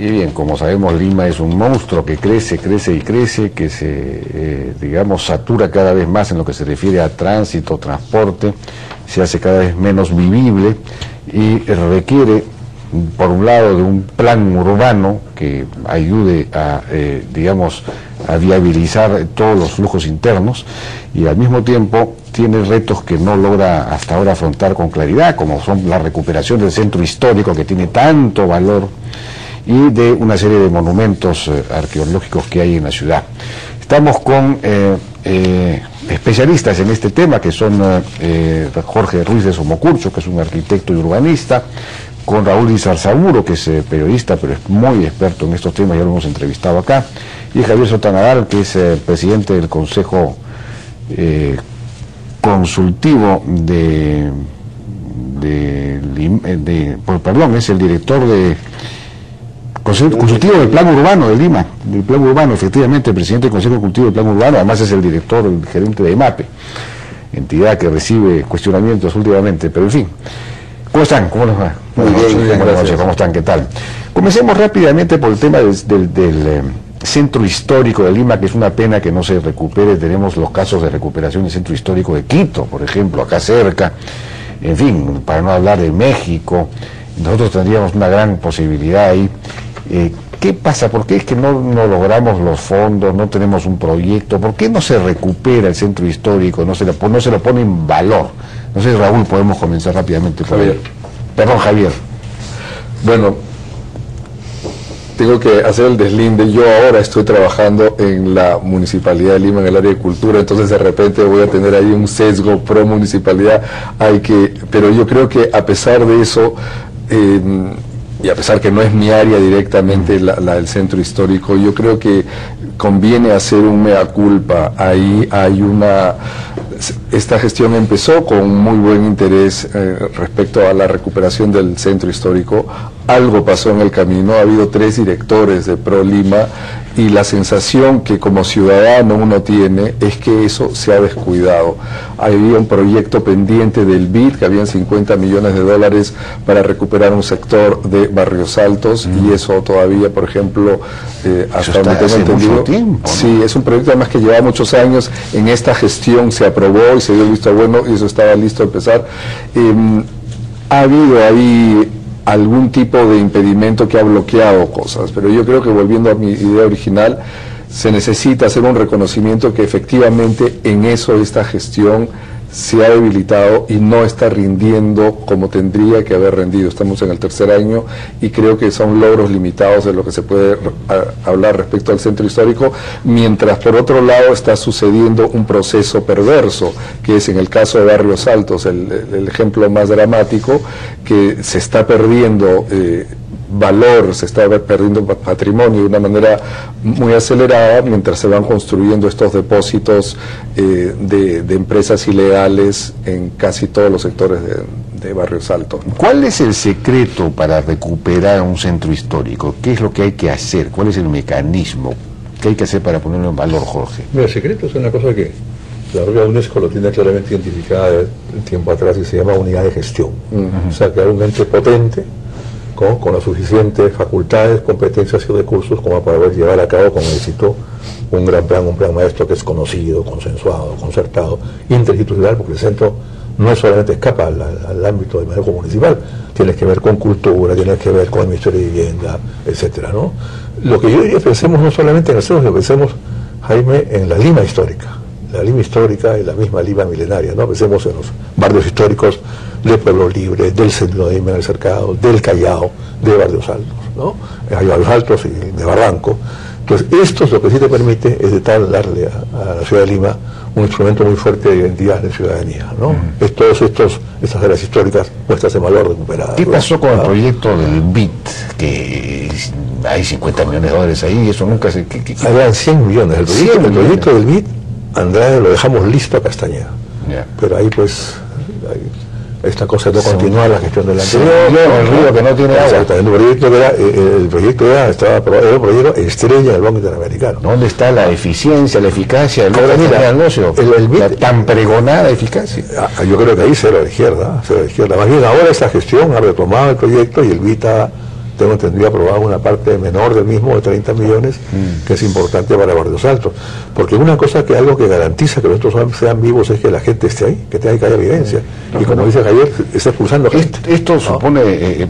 Y bien, como sabemos, Lima es un monstruo que crece, crece y crece, que se, digamos, satura cada vez más en lo que se refiere a tránsito, transporte, se hace cada vez menos vivible y requiere, por un lado, de un plan urbano que ayude a, digamos, a viabilizar todos los flujos internos, y al mismo tiempo tiene retos que no logra hasta ahora afrontar con claridad, como son la recuperación del centro histórico, que tiene tanto valor, y de una serie de monumentos arqueológicos que hay en la ciudad. Estamos con especialistas en este tema, que son Jorge Ruiz de Somocurcho, que es un arquitecto y urbanista, con Raúl Izarzaburo, que es periodista, pero es muy experto en estos temas, ya lo hemos entrevistado acá, y Javier Sotanadal, que es presidente del Consejo Consultivo perdón, es el director de Consultivo del Plan Urbano de Lima, del Plan Urbano, efectivamente, el presidente del Consejo Consultivo del Plan Urbano, además es el director, el gerente de EMAPE, entidad que recibe cuestionamientos últimamente, pero en fin. ¿Cómo están? ¿Cómo les va? Buenas noches, ¿cómo están? ¿Qué tal? Comencemos rápidamente por el tema del centro histórico de Lima, que es una pena que no se recupere. Tenemos los casos de recuperación del centro histórico de Quito, por ejemplo, acá cerca, en fin, para no hablar de México. Nosotros tendríamos una gran posibilidad ahí. ¿Qué pasa? ¿Por qué es que no logramos los fondos, no tenemos un proyecto? ¿Por qué no se recupera el centro histórico, no se lo pone en valor? No sé, Raúl, podemos comenzar rápidamente por Javier. Perdón, Javier. Bueno, tengo que hacer el deslinde. Yo ahora estoy trabajando en la Municipalidad de Lima, en el área de cultura, entonces de repente voy a tener ahí un sesgo pro municipalidad. Pero yo creo que a pesar de eso, y a pesar que no es mi área directamente la del centro histórico, yo creo que conviene hacer un mea culpa. Ahí hay esta gestión empezó con muy buen interés respecto a la recuperación del centro histórico. Algo pasó en el camino, ha habido 3 directores de Pro Lima, y la sensación que como ciudadano uno tiene es que eso se ha descuidado. Había un proyecto pendiente del BID, que habían $50 millones para recuperar un sector de Barrios Altos, y eso todavía, por ejemplo, hasta donde tengo entendido, tiempo, ¿no? Sí, es un proyecto además que lleva muchos años. En esta gestión se aprobó y se dio el visto bueno, y eso estaba listo a empezar. Ha habido ahí algún tipo de impedimento que ha bloqueado cosas, pero yo creo que, volviendo a mi idea original, se necesita hacer un reconocimiento que efectivamente en eso esta gestión se ha debilitado y no está rindiendo como tendría que haber rendido. Estamos en el 3er año y creo que son logros limitados de lo que se puede hablar respecto al centro histórico, mientras por otro lado está sucediendo un proceso perverso, que es en el caso de Barrios Altos el ejemplo más dramático, que se está perdiendo valor, se está perdiendo patrimonio de una manera muy acelerada, mientras se van construyendo estos depósitos de empresas ilegales en casi todos los sectores de Barrios Altos. ¿Cuál es el secreto para recuperar un centro histórico? ¿Qué es lo que hay que hacer? ¿Cuál es el mecanismo? ¿Qué hay que hacer para ponerlo en valor, Jorge? Mira, el secreto es una cosa que la propia UNESCO lo tiene claramente identificada de tiempo atrás, y se llama unidad de gestión. O sea, crear un ente potente con las suficientes facultades, competencias y recursos como para poder llevar a cabo con éxito un gran plan, un plan maestro que es conocido, consensuado, concertado, interinstitucional, porque el centro no solamente escapa al ámbito del manejo municipal, tiene que ver con cultura, tiene que ver con el Ministerio de Vivienda, etcétera, ¿no? Lo que yo diría, pensemos no solamente en el centro, sino pensemos, Jaime, en la Lima histórica. La Lima histórica y la misma Lima milenaria, ¿no? Pensemos en los barrios históricos de Pueblo Libre, del centro de Lima, del Cercado, del Callao, de Barrios Altos, ¿no? Hay Barrios Altos y de Barranco. Entonces, esto es lo que sí te permite, es de tal darle a la ciudad de Lima un instrumento muy fuerte de identidad de ciudadanía, ¿no? Es todas estas áreas históricas puestas en valor, recuperadas. ¿Qué pasó con el proyecto del BID? Que hay $50 millones ahí, y eso nunca se... Habían 100 millones. El proyecto del BID, Andrade, lo dejamos listo a Castañeda. Pero ahí pues esta cosa no continúa la gestión del anterior. El río que no tiene agua. El proyecto estaba aprobado, era un proyecto estrella del Banco Interamericano. ¿Dónde está la eficiencia, la eficacia del negocio? La tan pregonada eficacia. Yo creo que ahí cero a la izquierda. Más bien ahora esta gestión ha retomado el proyecto y el BID ha tengo entendido aprobado una parte menor del mismo de 30 millones, que es importante para Barrios Altos. Porque una cosa que algo que garantiza que nosotros sean vivos es que la gente esté ahí, que haya evidencia. Y como dice Javier, está expulsando gente. Esto supone,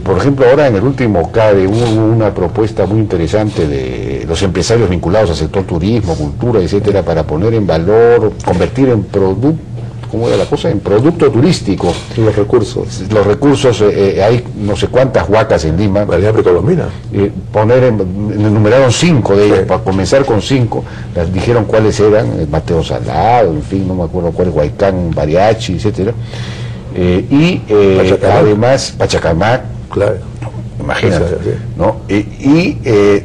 por ejemplo, ahora en el último CADE hubo una propuesta muy interesante de los empresarios vinculados al sector turismo, cultura, etcétera, para poner en valor, convertir en producto, ¿cómo era la cosa? En producto turístico. Los recursos. Los recursos, hay no sé cuántas huacas en Lima. La línea precolombina. Enumeraron 5 de ellas, para comenzar con 5, las dijeron cuáles eran, Mateo Salado, en fin, no me acuerdo cuál, Huaycán, Bariachi, etcétera. Además, Pachacamac, claro. Imagínate, ¿no?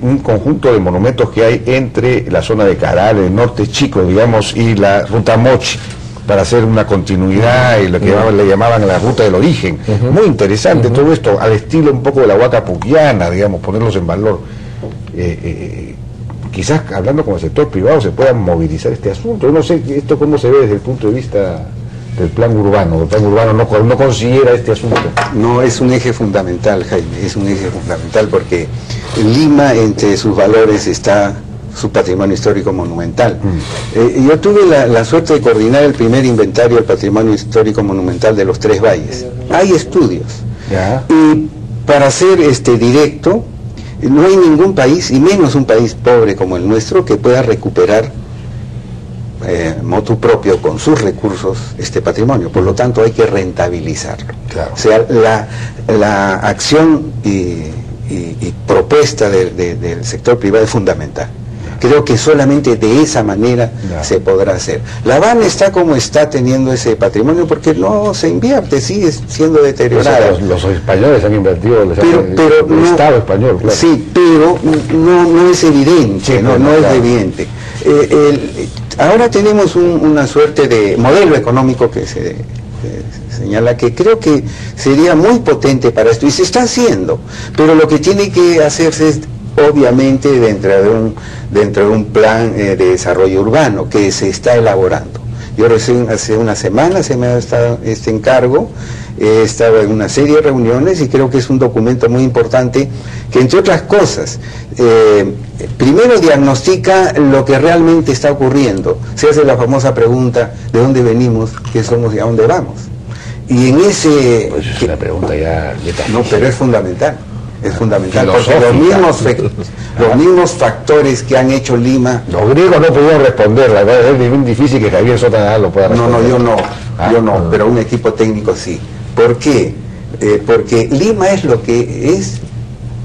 Un conjunto de monumentos que hay entre la zona de Caral, el norte chico, digamos, y la ruta Mochi, para hacer una continuidad y lo que le llamaban la ruta del origen. Muy interesante todo esto, al estilo un poco de la Huaca Puquiana, digamos, ponerlos en valor. Quizás hablando con el sector privado se pueda movilizar este asunto. Yo no sé esto cómo se ve desde el punto de vista del plan urbano. El plan urbano no considera este asunto. No, es un eje fundamental, Jaime, es un eje fundamental porque en Lima, entre sus valores, está su patrimonio histórico monumental. Yo tuve la suerte de coordinar el primer inventario del patrimonio histórico monumental de los 3 valles. Hay estudios. ¿Ya? Y para ser directo, no hay ningún país, y menos un país pobre como el nuestro, que pueda recuperar motu propio con sus recursos este patrimonio. Por lo tanto, hay que rentabilizarlo. Claro. O sea, la acción y propuesta del sector privado es fundamental. Creo que solamente de esa manera se podrá hacer. La Habana está como está teniendo ese patrimonio porque no se invierte, sigue siendo deteriorada. Los españoles han invertido, pero el Estado español, claro. Sí, pero no es evidente, sí, no es evidente. Ahora tenemos una suerte de modelo económico que se señala que creo que sería muy potente para esto, y se está haciendo, pero lo que tiene que hacerse es obviamente dentro de un plan de desarrollo urbano que se está elaborando. Yo recién hace una semana se me ha dado este encargo, he estado en una serie de reuniones y creo que es un documento muy importante que, entre otras cosas, primero diagnostica lo que realmente está ocurriendo. Se hace la famosa pregunta: ¿de dónde venimos, qué somos y a dónde vamos? Y en ese... Pues es una pregunta ya... No, pero es fundamental. Es fundamental, porque los mismos factores que han hecho Lima... Los griegos no pudieron responder, la verdad es bien difícil que Javier Sota lo pueda responder. Yo no, pero un equipo técnico sí. ¿Por qué? Porque Lima es lo que es,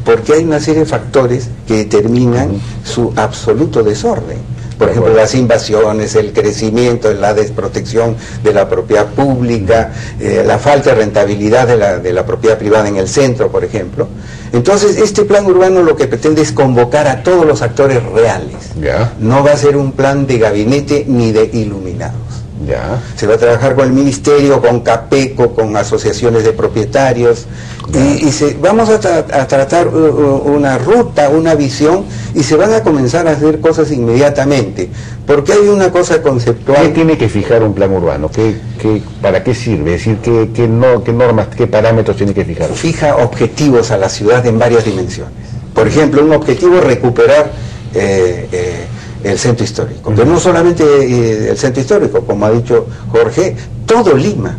porque hay una serie de factores que determinan su absoluto desorden. Por ejemplo, las invasiones, el crecimiento, la desprotección de la propiedad pública, la falta de rentabilidad de la propiedad privada en el centro, por ejemplo. Entonces, este plan urbano lo que pretende es convocar a todos los actores reales. No va a ser un plan de gabinete ni de iluminados. Se va a trabajar con el ministerio, con CAPECO, con asociaciones de propietarios, y vamos a tratar una ruta, una visión, y se van a comenzar a hacer cosas inmediatamente, porque hay una cosa conceptual. ¿Qué tiene que fijar un plan urbano? ¿Para qué sirve? Es decir, ¿qué normas, qué parámetros tiene que fijar? Fija objetivos a la ciudad en varias dimensiones. Por ejemplo, un objetivo es recuperar el centro histórico, pero no solamente el centro histórico, como ha dicho Jorge, todo Lima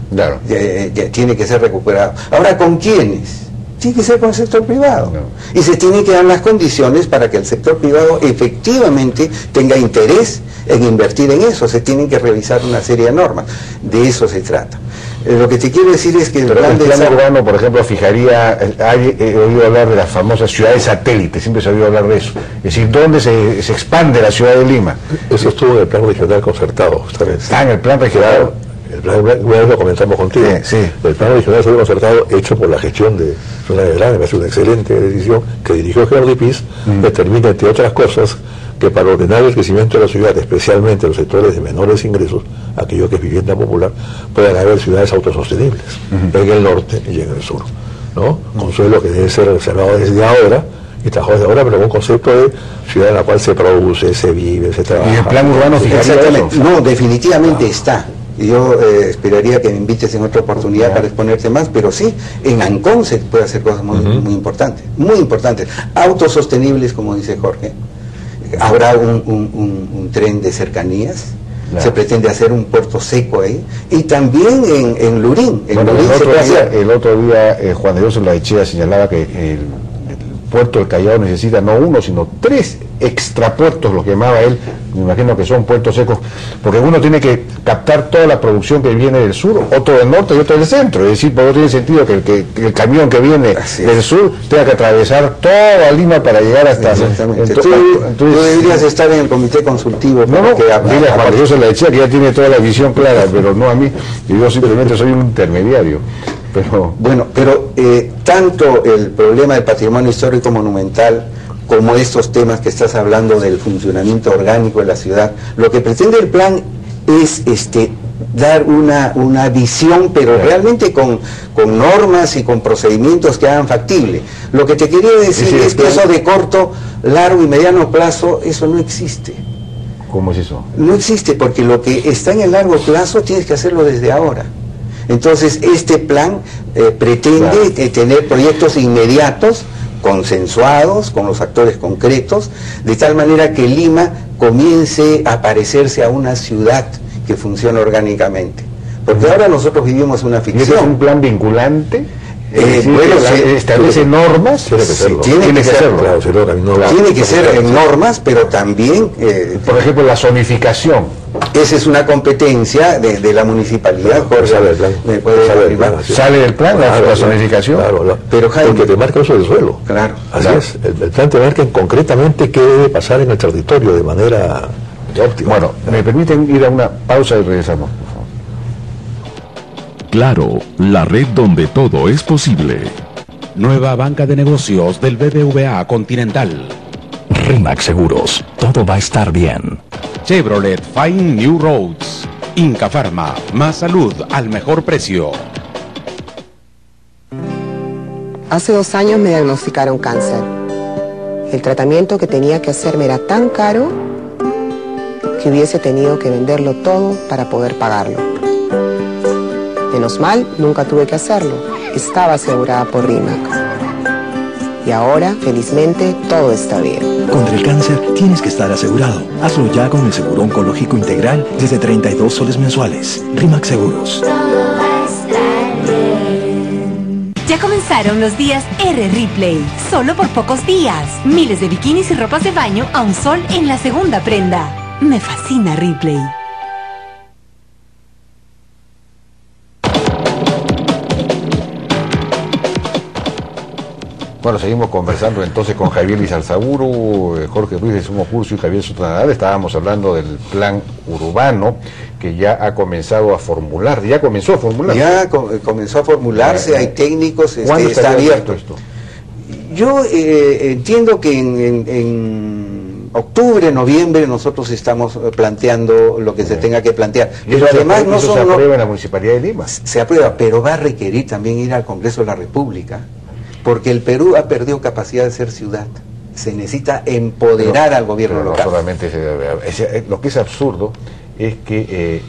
tiene que ser recuperado. Ahora, ¿con quiénes? Tiene que ser con el sector privado. Y se tienen que dar las condiciones para que el sector privado efectivamente tenga interés en invertir en eso. Se tienen que revisar una serie de normas. De eso se trata. Lo que te quiero decir es que el plan urbano, por ejemplo, fijaría, he oído hablar de las famosas ciudades satélites, siempre se ha oído hablar de eso. Es decir, ¿dónde se expande la ciudad de Lima? Eso estuvo en el plan regional concertado. Está en el plan regional. El plan regional lo comenzamos contigo. Sí. El plan regional fue concertado, hecho por la gestión de Zona de Verano, me hace una excelente decisión que dirigió Gerardo Ipiz, determina, entre otras cosas, que para ordenar el crecimiento de la ciudad, especialmente los sectores de menores ingresos, aquello que es vivienda popular, puedan haber ciudades autosostenibles, en el norte y en el sur, ¿no? Con suelo que debe ser reservado desde ahora y trabajado desde ahora, pero con un concepto de ciudad en la cual se produce, se vive, se trabaja. ¿Y el plan urbano fijaría eso? No, definitivamente está. Y yo esperaría que me invites en otra oportunidad para exponerte más, pero sí, en Ancón se puede hacer cosas muy importantes, muy importantes. Autosostenibles, como dice Jorge. Habrá un tren de cercanías. Claro. Se pretende hacer un puerto seco ahí, y también en Lurín. Bueno, el otro día Juan de Dios Olaechea señalaba que el puerto del Callao necesita no uno, sino 3 extrapuertos, lo que llamaba él. Me imagino que son puertos secos, porque uno tiene que captar toda la producción que viene del sur, otro del norte y otro del centro. Es decir, no tiene sentido que el camión que viene del sur tenga que atravesar toda Lima para llegar hasta... Exactamente. Tú deberías estar en el comité consultivo. No, dile a Juan Dios Olaechea que ya tiene toda la visión clara, pero no a mí, y yo simplemente soy un intermediario. Bueno, pero tanto el problema del patrimonio histórico monumental como estos temas que estás hablando del funcionamiento orgánico de la ciudad, lo que pretende el plan es dar una visión, pero realmente con normas y con procedimientos que hagan factible. Lo que te quería decir es que eso de corto, largo y mediano plazo, eso no existe. ¿Cómo es eso? No existe, porque lo que está en el largo plazo tienes que hacerlo desde ahora. Entonces, este plan pretende tener proyectos inmediatos, consensuados con los actores concretos, de tal manera que Lima comience a parecerse a una ciudad que funciona orgánicamente. Porque ahora nosotros vivimos una ficción. ¿Y ese es un plan vinculante? ¿Establece normas? Tiene que ser en normas, pero también... por ejemplo, la zonificación. Esa es una competencia de la municipalidad. ¿Sale del plan la zonificación? Claro, pero Jaime, porque te marca el uso del suelo. Claro. Así es. El plan te marca concretamente qué debe pasar en el territorio de manera óptima. Bueno, me permiten ir a una pausa y regresamos. Claro, la red donde todo es posible. Nueva banca de negocios del BBVA Continental. RIMAX Seguros, todo va a estar bien. Chevrolet Fine New Roads. Inca Pharma, más salud al mejor precio. Hace 2 años me diagnosticaron cáncer. El tratamiento que tenía que hacerme era tan caro que hubiese tenido que venderlo todo para poder pagarlo. Menos mal, nunca tuve que hacerlo. Estaba asegurada por RIMAC. Y ahora, felizmente, todo está bien. Contra el cáncer tienes que estar asegurado. Hazlo ya con el seguro oncológico integral desde 32 soles mensuales. RIMAC Seguros. Ya comenzaron los días R Ripley. Solo por pocos días. Miles de bikinis y ropas de baño a un sol en la segunda prenda. Me fascina Ripley. Bueno, seguimos conversando entonces con Javier Izarzaburu, Jorge Ruiz de Sumo Curso y Javier Sotanadal. Estábamos hablando del plan urbano que ya ha comenzado a formular. ¿Ya comenzó a formular? Ya comenzó a formularse, hay técnicos, ¿Cuándo está abierto esto? Yo entiendo que en octubre, noviembre nosotros estamos planteando lo que se tenga que plantear. Pero además no se aprueba en la Municipalidad de Lima. Se aprueba, pero va a requerir también ir al Congreso de la República. Porque el Perú ha perdido capacidad de ser ciudad. Se necesita empoderar al gobierno local. No solamente lo que es absurdo es que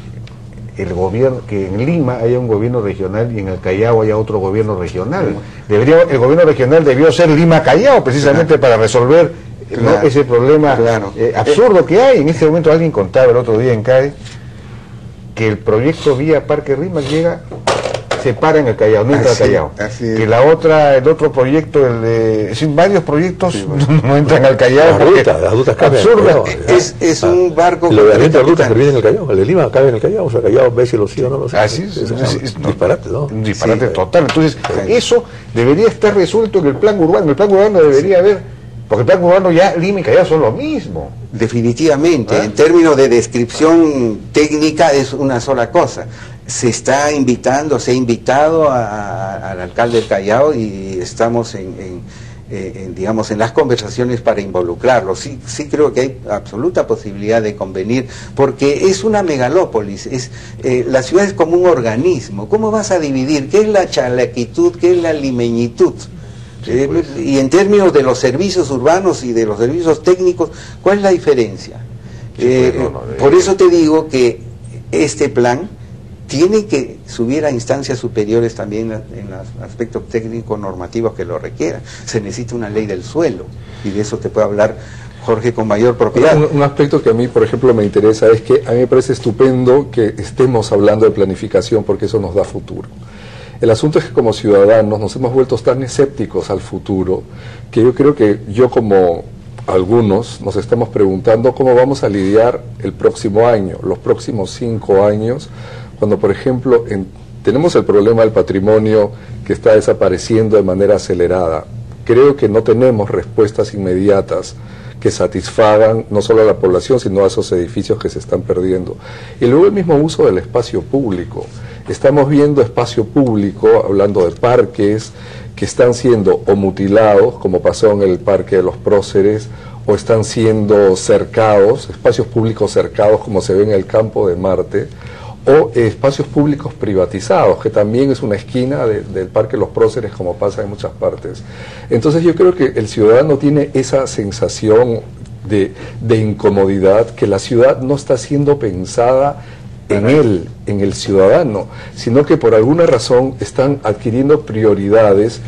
el gobierno, que en Lima haya un gobierno regional y en el Callao haya otro gobierno regional. El gobierno regional debió ser Lima-Callao, precisamente para resolver ese problema absurdo que hay. En este momento alguien contaba el otro día en CAE que el proyecto vía Parque Rímac llega, se para en el Callao, no entra al Callao. Que el otro proyecto, varios proyectos no entran al Callao. Las rutas absurda. Es un barco. Lo de las rutas que viene en el Callao, el de Lima cabe en el Callao, o sea, Callao ve si lo sí o no lo sé. Así es disparate, ¿no? Un disparate total. Entonces, eso debería estar resuelto en el plan urbano. El plan urbano debería haber, porque el plan urbano ya Lima y Callao son lo mismo. Definitivamente, en términos de descripción técnica es una sola cosa. Se ha invitado al alcalde del Callao y estamos digamos, en las conversaciones para involucrarlo. Sí creo que hay absoluta posibilidad de convenir, porque es una megalópolis, la ciudad es como un organismo. ¿Cómo vas a dividir? ¿Qué es la chalaquitud? ¿Qué es la limeñitud? Y en términos de los servicios urbanos y de los servicios técnicos, ¿cuál es la diferencia? Por eso te digo que este plan tiene que subir a instancias superiores también en los aspectos técnicos normativos que lo requieran. Se necesita una ley del suelo, y de eso te puede hablar Jorge con mayor propiedad. Un aspecto que a mí, por ejemplo, me interesa es que a mí me parece estupendo que estemos hablando de planificación, porque eso nos da futuro. El asunto es que como ciudadanos nos hemos vuelto tan escépticos al futuro que yo creo que como algunos nos estamos preguntando cómo vamos a lidiar el próximo año, los próximos 5 años, cuando por ejemplo tenemos el problema del patrimonio que está desapareciendo de manera acelerada. Creo que no tenemos respuestas inmediatas que satisfagan no solo a la población, sino a esos edificios que se están perdiendo. Y luego el mismo uso del espacio público. Estamos viendo espacio público, hablando de parques, que están siendo o mutilados, como pasó en el Parque de los Próceres, o están siendo cercados, espacios públicos cercados, como se ve en el Campo de Marte, o espacios públicos privatizados, que también es una esquina del Parque de los Próceres, como pasa en muchas partes. Entonces yo creo que el ciudadano tiene esa sensación de incomodidad, que la ciudad no está siendo pensada en el ciudadano, sino que por alguna razón están adquiriendo prioridades,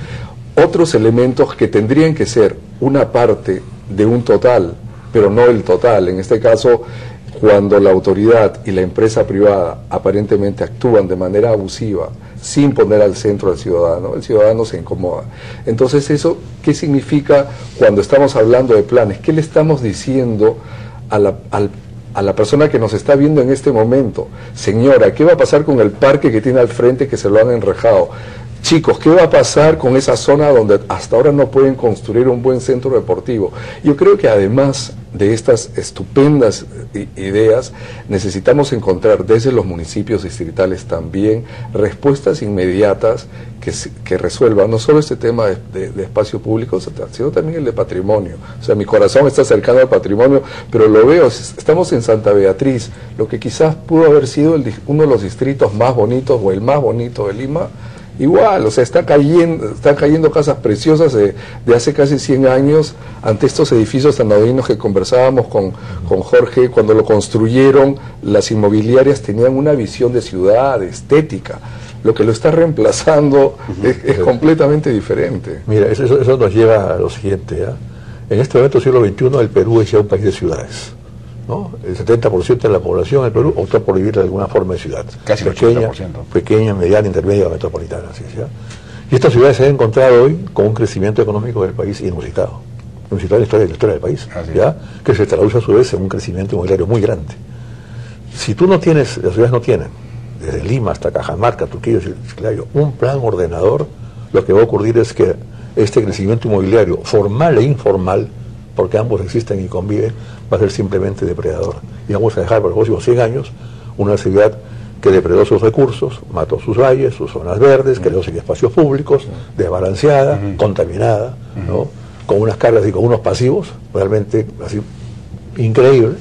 otros elementos que tendrían que ser una parte de un total, pero no el total. En este caso, cuando la autoridad y la empresa privada aparentemente actúan de manera abusiva, sin poner al centro al ciudadano, el ciudadano se incomoda. Entonces, ¿eso qué significa cuando estamos hablando de planes? ¿Qué le estamos diciendo a la persona que nos está viendo en este momento? Señora, ¿qué va a pasar con el parque que tiene al frente que se lo han enrejado? Chicos, ¿qué va a pasar con esa zona donde hasta ahora no pueden construir un buen centro deportivo? Yo creo que además de estas estupendas ideas, necesitamos encontrar desde los municipios distritales también respuestas inmediatas que resuelvan no solo este tema de espacio público, sino también el de patrimonio. O sea, mi corazón está cercano al patrimonio, pero lo veo, estamos en Santa Beatriz, lo que quizás pudo haber sido uno de los distritos más bonitos o el más bonito de Lima. Igual, o sea, están cayendo casas preciosas de hace casi 100 años ante estos edificios anodinos que conversábamos con Jorge. Cuando lo construyeron, las inmobiliarias tenían una visión de ciudad, de estética. Lo que lo está reemplazando es completamente diferente. Mira, eso nos lleva a lo siguiente, ¿ya? En este momento, siglo XXI, el Perú es ya un país de ciudades, ¿no? El 70% de la población del Perú optó por vivir de alguna forma en ciudad. Casi el pequeña, 80%. Pequeña, mediana, intermedia, metropolitana. ¿Ya? Y estas ciudades se han encontrado hoy con un crecimiento económico del país inusitado. Inusitado en la historia del país, ¿ya? Que se traduce a su vez en un crecimiento inmobiliario muy grande. Si tú no tienes, las ciudades no tienen, desde Lima hasta Cajamarca, Trujillo, Chiclayo, un plan ordenador, lo que va a ocurrir es que este crecimiento inmobiliario, formal e informal, porque ambos existen y conviven, va a ser simplemente depredador. Y vamos a dejar por los próximos 100 años una ciudad que depredó sus recursos, mató sus valles, sus zonas verdes, creó sin espacios públicos, desbalanceada, contaminada, ¿no? Con unas cargas y con unos pasivos realmente así increíbles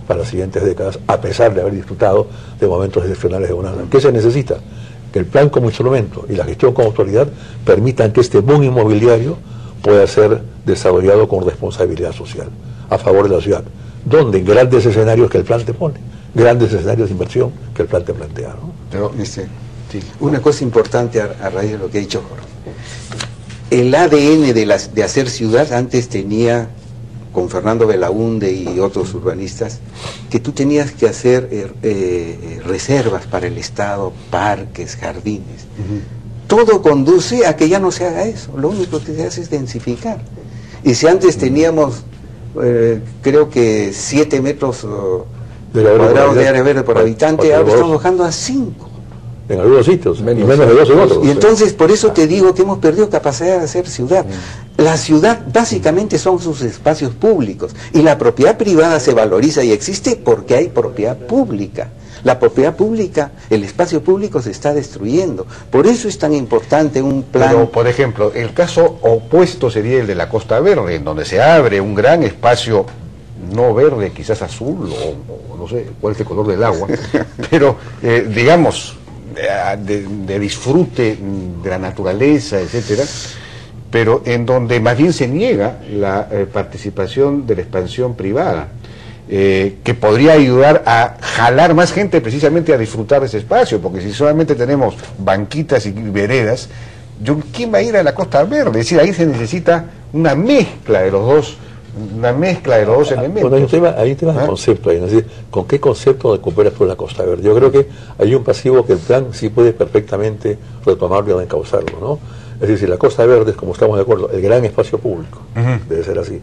para las siguientes décadas, a pesar de haber disfrutado de momentos excepcionales de bonanza. ¿Qué se necesita? Que el plan como instrumento y la gestión como autoridad permitan que este boom inmobiliario pueda ser desarrollado con responsabilidad social, a favor de la ciudad, donde en grandes escenarios que el plan te pone, grandes escenarios de inversión que el plan te plantea, ¿no? Pero, una cosa importante a raíz de lo que ha dicho Jorge. El ADN de hacer ciudad antes tenía, con Fernando Belaúnde y otros urbanistas, que tú tenías que hacer reservas para el Estado, parques, jardines. Todo conduce a que ya no se haga eso. Lo único que se hace es densificar. Y si antes teníamos, creo que 7 metros cuadrados de área verde por habitante, ahora estamos bajando a 5. En algunos sitios, menos de 2 en otros. Y entonces, por eso te digo que hemos perdido capacidad de hacer ciudad. La ciudad básicamente son sus espacios públicos. Y la propiedad privada se valoriza y existe porque hay propiedad pública. La propiedad pública, el espacio público se está destruyendo. Por eso es tan importante un plan. Pero, por ejemplo, el caso opuesto sería el de la Costa Verde, en donde se abre un gran espacio, no verde, quizás azul, o no sé cuál es el color del agua, pero digamos, de disfrute de la naturaleza, etcétera, pero en donde más bien se niega la participación de la expansión privada. que podría ayudar a jalar más gente precisamente a disfrutar de ese espacio, porque si solamente tenemos banquitas y veredas, ¿quién va a ir a la Costa Verde? Es decir, ahí se necesita una mezcla de los dos elementos. Bueno, hay un tema de concepto ahí, ¿no? Es decir, ¿con qué concepto recuperas tú la Costa Verde? Yo creo que hay un pasivo que el plan sí puede perfectamente retomarlo y encauzarlo, ¿no? Es decir, si la Costa Verde es, como estamos de acuerdo, el gran espacio público, debe ser así.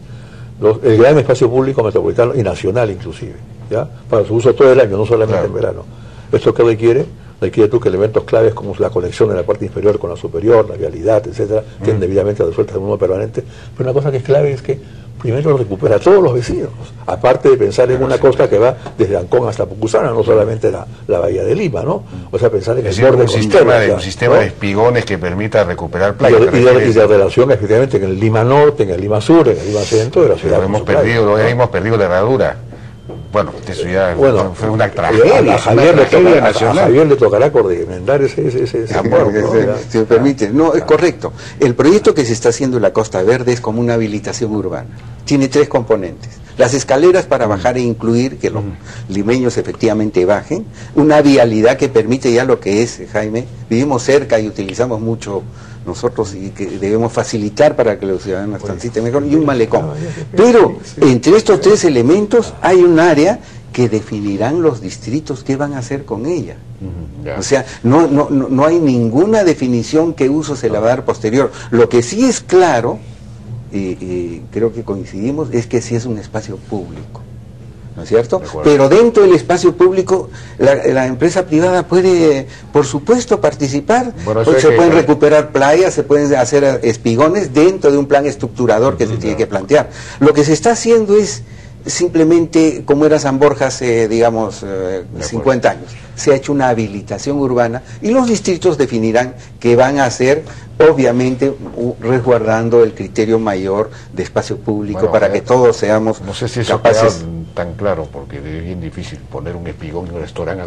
El gran espacio público metropolitano y nacional inclusive, ¿ya? Para su uso todo el año, no solamente en verano. ¿Esto qué requiere? Requiere tú que elementos claves como la conexión de la parte inferior con la superior, la vialidad, etcétera, estén debidamente resueltas de modo permanente. Pero una cosa que es clave es que primero lo recupera a todos los vecinos, aparte de pensar en una costa que va desde Ancón hasta Pucusana, no solamente la bahía de Lima, ¿no? O sea, pensar en el borde un sistema de espigones que permita recuperar playas. Y de relación efectivamente en el Lima Norte, en el Lima Sur, en el Lima Centro de la ciudad. Hemos perdido la herradura. Bueno, eso ya fue una tragedia. A Javier le tocará enmendar ese acuerdo, ¿no? Si me permite. No, es correcto. El proyecto que se está haciendo en la Costa Verde es como una habilitación urbana. Tiene 3 componentes. Las escaleras para bajar e incluir que los limeños efectivamente bajen. Una vialidad que permite ya lo que es, Jaime, vivimos cerca y utilizamos mucho nosotros y que debemos facilitar para que los ciudadanos transiten mejor, y un malecón. Pero entre estos 3 elementos hay un área que definirán los distritos qué van a hacer con ella. O sea, no hay ninguna definición qué uso se la va a dar posterior. Lo que sí es claro, y creo que coincidimos, es que sí es un espacio público, ¿no es cierto? Pero dentro del espacio público la empresa privada puede, por supuesto, participar. Se pueden recuperar playas, se pueden hacer espigones dentro de un plan estructurador que se tiene que plantear. Lo que se está haciendo es simplemente, como era San Borja hace, digamos, 50 años, se ha hecho una habilitación urbana y los distritos definirán qué van a hacer, obviamente resguardando el criterio mayor de espacio público para que todos seamos no sé si eso capaces. Queda tan claro, porque es bien difícil poner un espigón y un restaurante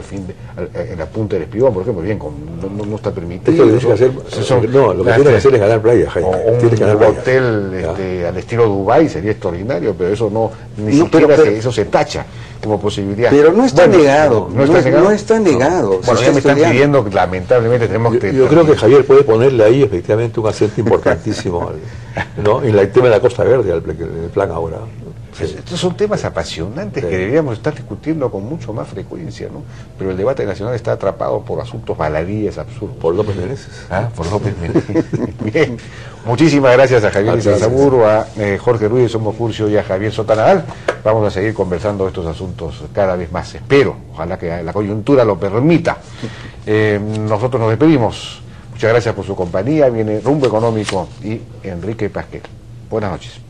en la punta del espigón, por ejemplo, bien, no está permitido. Lo que tiene que hacer es ganar playa, Jaime. Un hotel al estilo Dubái sería extraordinario, pero eso ni siquiera eso se tacha como posibilidad. Pero no está negado. No está negado. Bueno, ya me están pidiendo que lamentablemente tenemos que... Yo creo que Javier puede ponerle ahí efectivamente un acento importantísimo ¿no? en el tema de la Costa Verde, el plan ahora. Estos son temas apasionantes que deberíamos estar discutiendo con mucho más frecuencia, ¿no? Pero el debate nacional está atrapado por asuntos baladíes absurdos. Por López Meneses. Por López Meneses. Bien. Muchísimas gracias a Javier Izanzaburu, a Jorge Ruiz de Somos Furcio y a Javier Sotanadal. Vamos a seguir conversando de estos asuntos cada vez más. Espero, ojalá que la coyuntura lo permita. Nosotros nos despedimos. Muchas gracias por su compañía. Viene Rumbo Económico y Enrique Pasquel. Buenas noches.